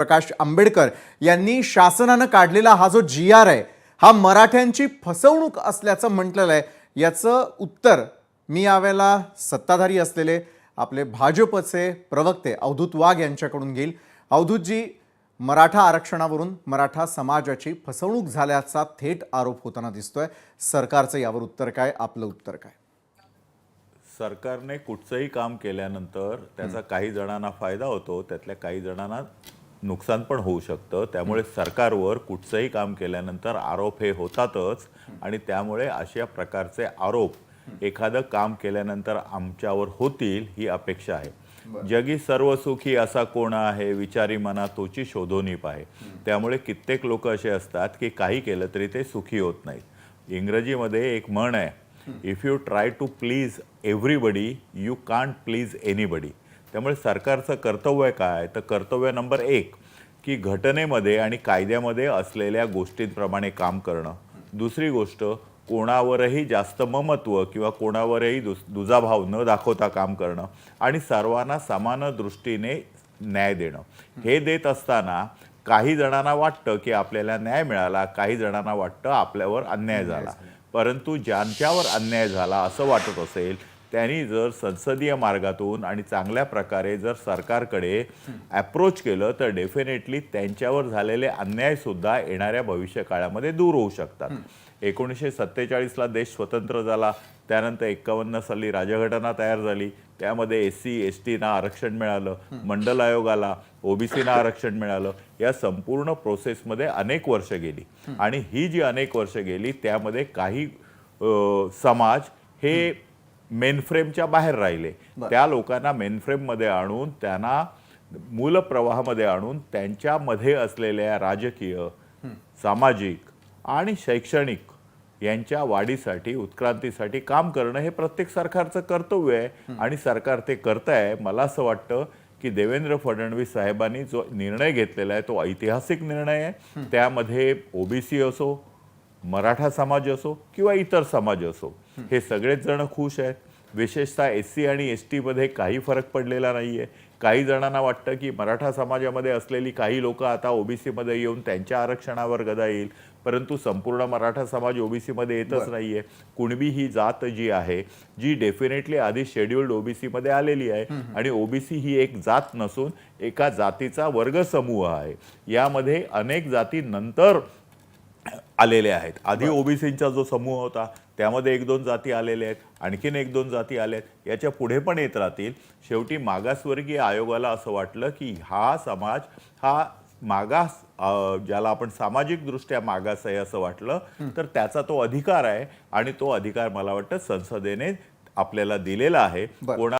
प्रकाश आंबेडकर यांनी शासनाने काढलेला हा जो GR आहे हा मराठ्यांची फसवणूक असल्याचं म्हटलेलं आहे। याचं उत्तर मी यावेळेला सत्ताधारी असलेले आपले भाजपचे प्रवक्ते अवधूत वाघ यांच्याकडून घेईल। अवधूतजी, मराठा आरक्षणावरून मराठा समाजाची फसवणूक झाल्याचा थेट आरोप होताना दिसतोय। सरकारचं यावर उत्तर काय, आपलं उत्तर काय? सरकारने कुठचंही काम केल्यानंतर त्याचा काही जणांना फायदा होतो, त्यातल्या काही जणांना नुकसान पण होऊ शकतं। त्यामुळे सरकारवर कुठचंही काम केल्यानंतर आरोप हे होतातच आणि त्यामुळे अशा प्रकारचे आरोप एखादं काम केल्यानंतर आमच्यावर होतील ही अपेक्षा आहे। जगी सर्व सुखी असा कोण आहे, विचारी मना तोची शोधोनी पाहे। त्यामुळे कित्येक लोक असे असतात की काही केलं तरी ते सुखी होत नाहीत। इंग्रजीमध्ये एक म्हण आहे, if you try to please everybody you can't please anybody. त्यामुळे सरकारचं कर्तव्य काय, तर कर्तव्य नंबर 1 की घटनेमध्ये आणि कायद्यामध्ये असलेल्या गोष्टींप्रमाणे काम करणं। दुसरी गोष्ट, कोणावरही जास्त ममत्व किंवा कोणावरही दुजाभाव न दाखवता काम करणं आणि सर्वांना समान दृष्टीने न्याय देणं। हे देत असताना काही जणांना वाटतं की आपल्याला न्याय मिळाला, काही जणांना वाटतं आपल्यावर अन्याय झाला। परंतु ज्यांच्यावर अन्याय झाला असं वाटत असेल त्यांनी जर संसदीय मार्गातून आणि चांगल्या प्रकारे जर सरकारकडे अप्रोच केलं तर डेफिनेटली त्यांच्यावर झालेले अन्याय सुद्धा येणाऱ्या भविष्य काळामध्ये दूर होऊ शकतात। 1947 ला देश स्वतंत्र झाला, त्यानंतर 51 साली राज्यघटना तयार झाली, त्यामध्ये SC ST ना आरक्षण मिळालं, मंडल आयोग आला, OBC ना आरक्षण मिळालं। या संपूर्ण प्रोसेसमध्ये अनेक वर्ष गेली आणि ही जी अनेक वर्ष गेली त्यामध्ये काही समाज हे मेनफ्रेमच्या बाहेर राहिले। त्या लोकांना मेनफ्रेममध्ये आणून त्यांना मूल प्रवाहामध्ये आणून त्यांच्यामध्ये असलेल्या राजकीय, सामाजिक आणि शैक्षणिक यांच्या वाढीसाठी, उत्क्रांतीसाठी काम करणं हे प्रत्येक सरकारचं कर्तव्य आहे आणि सरकार ते करत आहे। मला असं वाटतं की देवेंद्र फडणवीस साहेबांनी जो निर्णय घेतलेला आहे तो ऐतिहासिक निर्णय आहे। त्यामध्ये OBC असो, मराठा समाज असो किंवा इतर समाज असो, हे सगळेच जण खुश आहेत। विशेषतः SC आणि ST मध्ये काही फरक पडलेला नाही आहे। काही जणांना वाटतं की मराठा समाजामध्ये असलेली काही लोक आता OBC मध्ये येऊन त्यांच्या आरक्षणावर गदा येईल, परंतु संपूर्ण मराठा समाज OBC मध्ये येतच नाही आहे। कुणबी ही जात जी आहे, जी डेफिनेटली आधी शेड्यूल्ड OBC मध्ये आलेली आहे आणि OBC ही एक जात नसून एका जातीचा वर्गसमूह आहे। यामध्ये अनेक जाती नंतर आलेले आहेत। आधी OBCंचा जो समूह होता त्यामध्ये 1-2 जाती आलेल्या आहेत, आणखीन 1-2 जाती आल्या आहेत, याच्या पुढे पण येत राहतील। शेवटी मागासवर्गीय आयोगाला असं वाटलं की हा समाज हा मागास, ज्याला आपण सामाजिकदृष्ट्या मागास आहे असं वाटलं, तर त्याचा तो अधिकार आहे आणि तो अधिकार मला वाटतं संसदेने आपल्याला दिलेला आहे।